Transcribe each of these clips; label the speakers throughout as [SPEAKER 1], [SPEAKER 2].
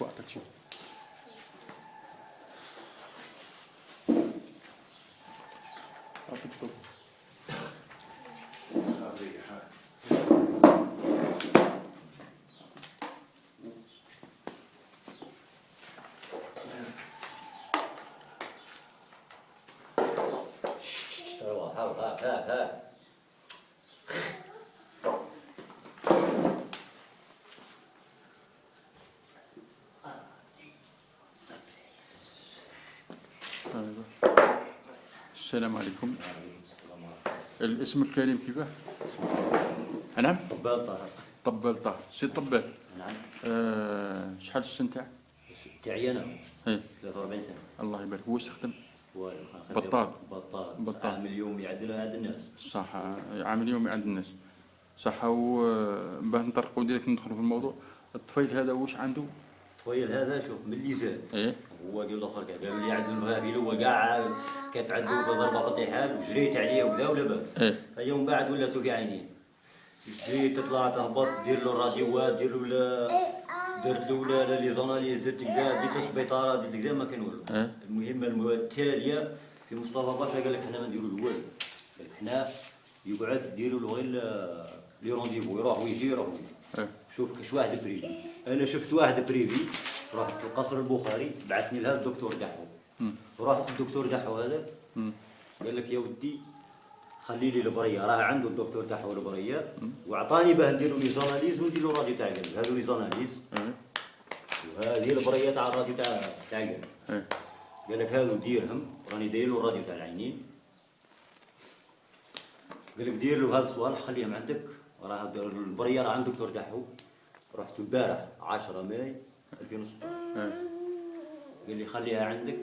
[SPEAKER 1] وقتك شو السلام عليكم. الاسم الكريم كيفاه؟ نعم.
[SPEAKER 2] طبال طاهر.
[SPEAKER 1] طبال طاهر. سي طبال.
[SPEAKER 2] نعم.
[SPEAKER 1] شحال السن تاعك؟
[SPEAKER 2] تاعي انا.
[SPEAKER 1] اي
[SPEAKER 2] 43 سنه.
[SPEAKER 1] الله يبارك. هو يخدم؟
[SPEAKER 2] بطال.
[SPEAKER 1] بطال.
[SPEAKER 2] عامل يومي يعدلها عند الناس.
[SPEAKER 1] صح، عامل يومي عند الناس. صح. وباه نطرقوا ديريكت ندخلوا في الموضوع. الطفيل هذا واش عنده؟
[SPEAKER 2] الطفيل هذا شوف من اللي زاد.
[SPEAKER 1] ايه.
[SPEAKER 2] هو قال الاخر قالوا لي عنده المغابيل، هو كاع كانت عنده ضربه طيحان وجريت عليه وبدا ولاباس.
[SPEAKER 1] ايه.
[SPEAKER 2] يوم بعد ولات له كاع عينين. جيت تطلع تهبط دير له الراديوات دير له درت له لي زوناليز درت كذا ديت السبيطاره درت كذا ما كان والو. المهم التاليه في مصطفى باشا قال لك حنا ما نديروا له والو، قال لك حنا يقعد ديروا له غير لي رونديفو يروح ويجي يروح ويجي. شوف كاش واحد بريفي، انا شفت واحد بريفي رحت القصر البخاري بعثني لهذا الدكتور تاعو. رحت الدكتور تاعو هذا قال لك يا ودي خلي لي البريه راه عنده الدكتور تاعو البريه وعطاني باه نديروا لي زوناليز وندير له الراديو تاع قلب. هذو لي زوناليز وهذه البريه تاع الراديو تاع قلب. قال لك هذو ديرهم راني داير له الراديو تاع العينين. قال لك دير له هذا الصوالح خليهم عندك راه البريه راه عند الدكتور تاعو. رحت البارح 10 ماي 2016 قال لي خليها عندك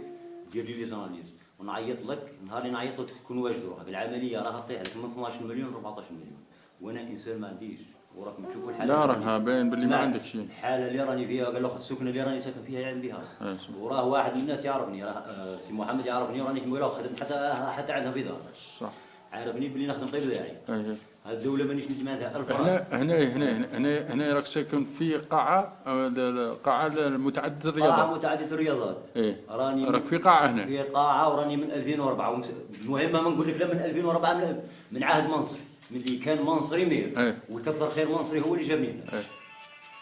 [SPEAKER 2] دير لي زوناليز ونعيط لك نهار اللي نعيط لك تكون واجد روحك. العمليه راها تطيح لك من 12 مليون ل 14 مليون وانا انسان ما عنديش وراكم تشوفوا الحاله.
[SPEAKER 1] لا راه باين باللي ما عندك شيء.
[SPEAKER 2] الحاله اللي راني فيها قال له السكنه اللي راني ساكن فيها يعلم بها. وراه واحد من الناس يعرفني راه سي محمد يعرفني وراني نقول له خدمت حتى عندها في دار.
[SPEAKER 1] صح.
[SPEAKER 2] عارفني باللي نخدم طيب داعي. هذه الدوله مانيش نجمع عندها 1000
[SPEAKER 1] هنا راك ساكن في قاعه المتعدد الرياضات.
[SPEAKER 2] قاعه متعدده الرياضات.
[SPEAKER 1] ايه.
[SPEAKER 2] راني
[SPEAKER 1] راك في قاعه هنا.
[SPEAKER 2] في قاعه وراني من 2004 المهم ما نقول لك لا من 2004 من عهد منصري من اللي كان منصري مير. وكثر خير منصري هو اللي جابني هنا.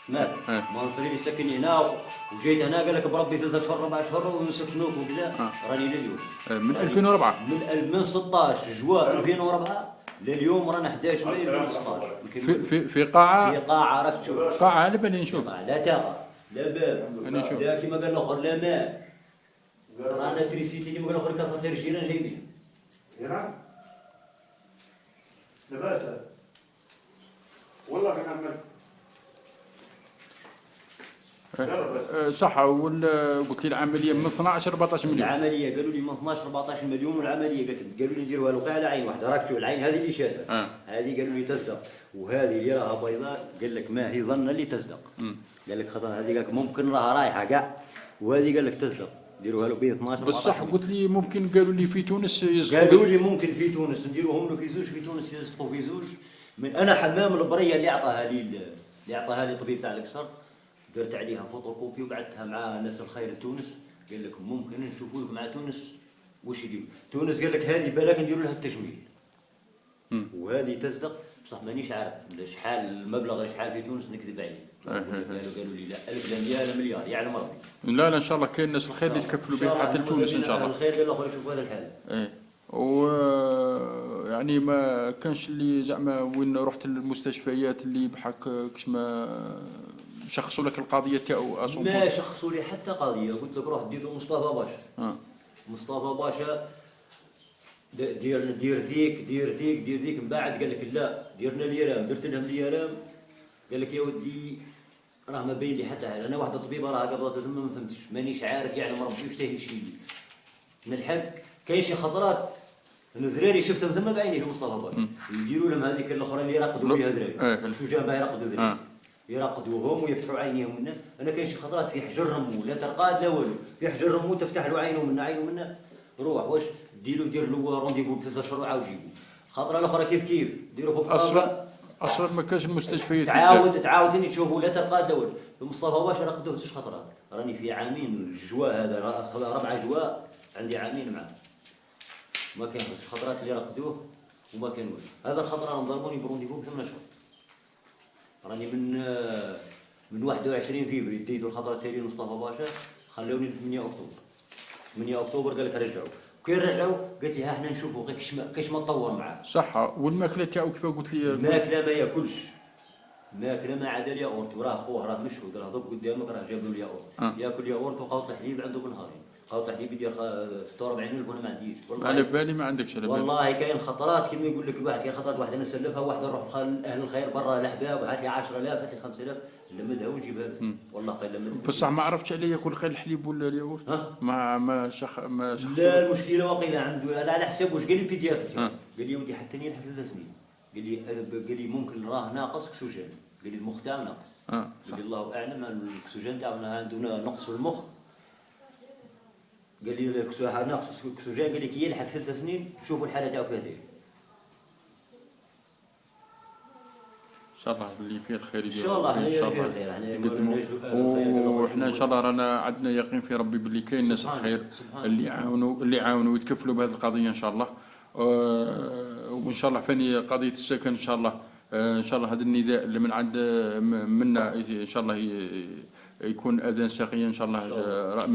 [SPEAKER 2] مال منصري اللي ساكن هنا وجيت هنا قال لك بربي 3 أشهر 4 أشهر ونسكنوك وكذا. راني لليوم
[SPEAKER 1] من 2004
[SPEAKER 2] من 16 جوار 2004 لليوم رانا 11 ماي 2016
[SPEAKER 1] في قاعه.
[SPEAKER 2] في قاعه راك تشوف
[SPEAKER 1] قاعه على بالي نشوف.
[SPEAKER 2] لا طاقه لا باب لا كيما قال الاخر لا ماء رانا تريسيتي كيما قال الاخر كثر خير الجيران جايبين.
[SPEAKER 3] جيران لاباس والله كنعمل
[SPEAKER 1] صح. قلت لي العمليه من 12 14 مليون.
[SPEAKER 2] العمليه قالوا لي من 12 14 مليون والعمليه قالوا لي نديروها له على عين واحده. راك تشوف العين هذه اللي شاده هذه قالوا لي تصدق وهذه اللي راها بيضاء قال لك ما هي ظن اللي تصدق. قال لك خاطر هذه قال لك ممكن راها رايحه كاع وهذه قال لك تصدق ديروها له بين 12
[SPEAKER 1] بصح قلت لي ممكن قالوا لي في تونس
[SPEAKER 2] يزقوا. قالوا لي ممكن في تونس نديروهم له في زوج في تونس يزقوا في زوج. من انا حمام البريه اللي عطاها لي الطبيب تاع الكسر درت عليها فوتوكوبي وقعدتها مع ناس الخير لتونس. قال لك ممكن نشوفوا لك مع تونس واش يديروا. تونس قال لك هذه بالك نديروا لها التجميل وهذه تصدق بصح مانيش عارف شحال المبلغ شحال في تونس نكذب عليه. قالوا لي لا 1000 لا 100 لا مليار يعلم ربي.
[SPEAKER 1] لا ان شاء الله كاين الناس الخير اللي يتكفلوا بها حتى لتونس ان شاء الله.
[SPEAKER 2] الخير قال له شوف هذا الحال.
[SPEAKER 1] و يعني ما كانش اللي زعما وين رحت للمستشفيات اللي بحق كش ما شخصوا لك القضيه تاعو؟
[SPEAKER 2] ما شخصوا لي حتى قضيه. قلت لك روح دير مصطفى باشا. مصطفى باشا دير ذيك من بعد قال لك لا ديرنا اليرام درت لهم اليرام. قال لك يا ودي راه ما باين لي حتى حاجه. انا واحده طبيبه راه قبضت ثم ما فهمتش مانيش عارف يعلم ربي واش تهي شي من الحق. كاين شي خطرات الذراري شفتهم ثم بعيني في مصطفى باشا يديروا لهم هذيك الاخرى اللي يراقدوا بها ذراري الشجاع باه يراقدوا ذراري يراقدوهم ويفتحوا عينيهم منا. انا كاين شي خطرات في حجر رمو لا ترقاد لا والو في حجر رمو تفتح له عينه منا روح واش دير له رونديفو ب3 أشهر وعاود جيبو. خاطره الاخرى كيف ديروا فوق
[SPEAKER 1] اصلا اصلا ما كانش المستشفيات
[SPEAKER 2] تعاود ثاني تشوف ولا تلقى دول مصطفى باشا رقدوه 6 خطرات. راني في عامين الجواء هذا ربع جواء عندي عامين معاه ما كان 6 خطرات اللي رقدوه وما كان والو. هذا الخطره راهم ضربوني برونديفو ب8 شهور. راني من 21 فيفري ديتو الخطره التاليه لمصطفى باشا خلوني ل 8 اكتوبر. 8 اكتوبر قال لك رجعوا. كي رجعوا قلت لي ها احنا نشوفوا غير كيش ما تطور معاه.
[SPEAKER 1] صح. والماكله تاعو كيف قلت لي
[SPEAKER 2] الماكله ما ياكلش. الماكله ما عدا الياغورت وراه خوه راه مشهود راه ضرب قدامك راه جاب له الياغورت. ياكل ياغورت وقوط الحليب عنده بنهارين. قوط الحليب يدير 46,000 وانا ما عنديش. والله
[SPEAKER 1] على بالي ما عندكش على بالي.
[SPEAKER 2] والله كاين خطرات كيما يقول لك الواحد كاين خطرات واحده نسلفها واحده نروح اهل الخير برا الاحباب هات لي 10,000 هات لي 5,000 نلمدها ونجيبها لك. والله قال لمدها.
[SPEAKER 1] بصح ما عرفتش عليه ياكل غير الحليب ولا الياغورت. ما شخص.
[SPEAKER 2] لا المشكله واقيلا عنده انا على حساب واش قال لي بيدياتري. قال لي ودي حتى لي لحد 3 سنين. قال لي ممكن راه ناقص اكسجين. قال لي المخ تاعو ناقص. قال لي الله اعلم الاكسجين تاعنا عندنا نقص في المخ. قال لي ناقص اكسجين. قال لي كي يلحق 3 سنين شوفوا الحاله تاعو كيف داير.
[SPEAKER 1] ان شاء الله اللي فيه الخير
[SPEAKER 2] ان شاء الله
[SPEAKER 1] ان شاء الله وحنا ان شاء الله رانا عندنا يقين في ربي باللي كاين ناس الخير اللي يعاونوا ويتكفلوا بهذه القضيه ان شاء الله. وان شاء الله فاني قضيه السكن ان شاء الله. ان شاء الله هذا النداء اللي من عند منا ان شاء الله يكون اذان ساقيه ان شاء الله.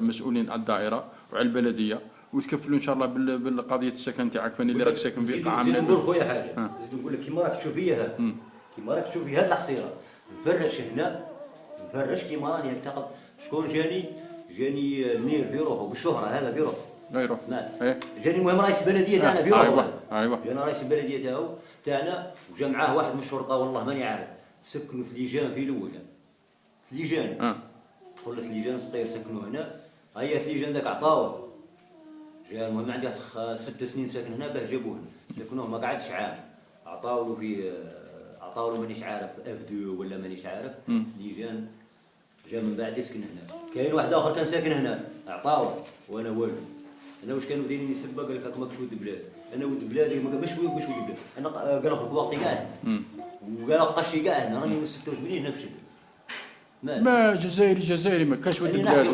[SPEAKER 1] مسؤولين على الدائره وعلى البلديه ويتكفلوا ان شاء الله بالقضيه السكن تاعك فاني اللي راك ساكن في قاعه من
[SPEAKER 2] نقول خويا حاجه. نزيد نقول لك كيما راك تشوف فيها كيما راك تشوف في هذه الحصيره نفرش هنا نفرش كيما راني هكا تقب. شكون جاني المير في روحه بالشهره هذا في روحه.
[SPEAKER 1] ايوا
[SPEAKER 2] جاني المهم رئيس البلديه تاعنا في روحه.
[SPEAKER 1] ايوا
[SPEAKER 2] جانا رئيس البلديه تاعنا وجا معاه واحد من الشرطه والله ماني عارف. سكنوا في ليجان في الاول في ليجان. دخلت ليجان صغير سكنوا هنا. هيا في ليجان ذاك عطاوه. جا المهم عندي 6 سنين ساكن هنا باه جابوه سكنوه ما قعدش عام. عطاو له مانيش عارف اف2 ولا مانيش عارف. ليجان جا من بعد يسكن هنا. كاين واحد اخر كان ساكن هنا عطاوه وانا والو. انا واش كانوا دايرين يسبه قال لك ماكش ولد بلاد. انا ولد بلادي باش ولد بلاد. انا قال لك وقتي قاعد وقال لك قشي قاعد انا راني من 86 هنا بشد.
[SPEAKER 1] ما جزائري ما كاش ولد بلاد.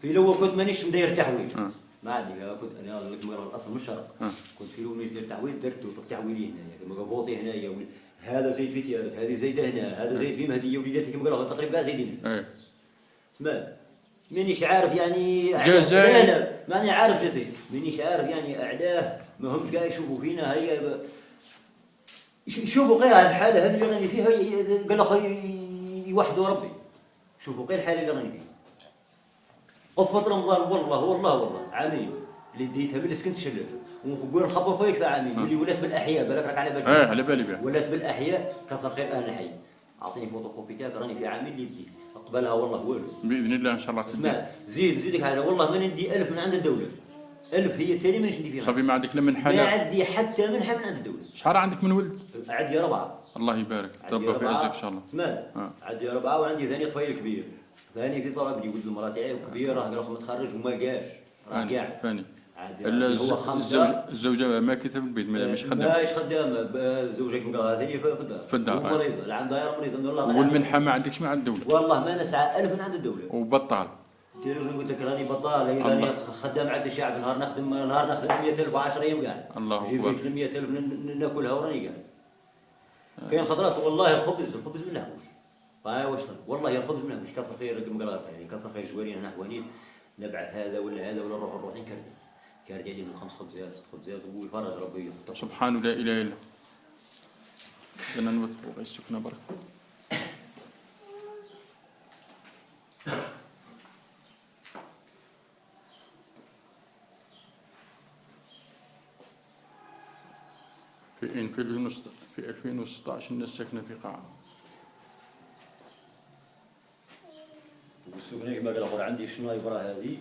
[SPEAKER 2] في الاول كنت مانيش مداير تحويل. ما عندي كنت انا الاصل من الشرق. كنت في الاول مانيش داير تحويل درت تحويلي هنايا كما بوطي هنايا هذا زيد في تيارك هذه زايده هنا هذا زايد في مهديه وليداتي كما قالوا تقريبا زايدين. تمام مانيش عارف يعني
[SPEAKER 1] جزائر
[SPEAKER 2] ماني عارف جزائر مانيش عارف يعني اعلاه ما همش قاعد يشوفوا فينا. هيا شوفوا غير الحاله هذه اللي راني فيها. قال لك يوحدوا ربي. شوفوا غير الحاله اللي راني فيها. وفت رمضان والله عامين اللي ديتها باللي سكنت شلل ونقول نخبر فيك في عامين اللي ولات بالاحياء بالك راك على بالك.
[SPEAKER 1] على بالي بها
[SPEAKER 2] ولات بالاحياء كثر خير اهل الحي. اعطيني فوتوكوبي تاعك راني في عامين اللي دي قبلها والله والو
[SPEAKER 1] باذن الله ان شاء الله
[SPEAKER 2] تدي. زيدك حاجه والله ما ندي 1000 من عند الدوله. 1000 هي الثاني مانيش ندي فيها.
[SPEAKER 1] صافي ما عندك لا من حاجه.
[SPEAKER 2] ما عندي حتى منحه من عند الدوله.
[SPEAKER 1] شحال عندك من ولد؟
[SPEAKER 2] عندي 4.
[SPEAKER 1] الله يبارك تربى في عزك ان شاء الله.
[SPEAKER 2] سمعت عندي 4 وعندي ثاني طفيل كبير. ثاني في طلب لي ولد المراه تاعي كبير راه قال متخرج وما قاش راه كاع
[SPEAKER 1] ثاني. الزوجه ماكثه في البيت مش خدامه.
[SPEAKER 2] ماهيش خدامه. الزوجه كما قال ثاني في الدار مريضه عندها مريضه والله.
[SPEAKER 1] والمنحه ما عندكش مع الدوله؟
[SPEAKER 2] والله ما نسعى 1000 من عند الدوله.
[SPEAKER 1] وبطال
[SPEAKER 2] تيليفون قلت لك راني بطال. راني خدام عند الشعب نهار نخدم 100,000 و10 ايام كاع.
[SPEAKER 1] الله اكبر.
[SPEAKER 2] جيب 100,000 ناكلها وراني كاع. كاين خضرات والله الخبز من الحوش. واش والله الخبز من الحوش كثر خير كما قال يعني كثر خير جوارين انا حوانيت نبعث هذا ولا نروح كاردي عليه من 5 خبزات 6 خبزات ويفرج ربي.
[SPEAKER 1] سبحان لا اله الا الله. انا نوثقوا غير السكنه برك. في 2016 الناس ساكنه في قاعه.
[SPEAKER 2] والسكنه كما قال اخر عندي شنايبره هذه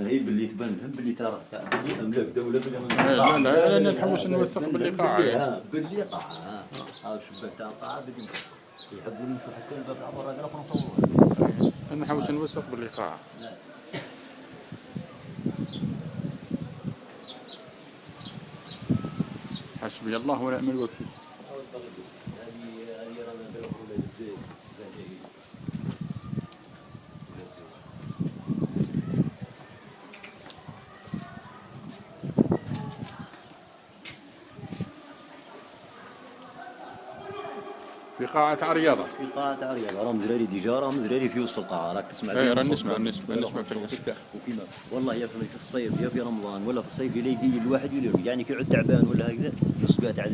[SPEAKER 2] هي باللي تبان باللي ترى باللي املاك دوله باللي
[SPEAKER 1] لا لا لا نحوس نوثق باللي قاعة.
[SPEAKER 2] باللي قاعة ها الشباك تاع القاعة بدي يحبوا يمشوا حتى الباب العبر هذا راح نصوروه.
[SPEAKER 1] نحوس نوثق باللي قاعة. حسبي الله ونعم الوكيل. في قاعة رياضة.
[SPEAKER 2] في قاعة رياضة راهم زراري ديجا راهم زراري في وسط القاعة راك تسمع.
[SPEAKER 1] ايه راه نسمع في الوسط.
[SPEAKER 2] وكيما والله يا في الصيف يا في رمضان ولا في الصيف يجي الواحد يلوم يعني كي يعود تعبان ولا هكذا نص كاع تاع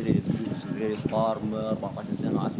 [SPEAKER 2] زراري صغار 14 سنة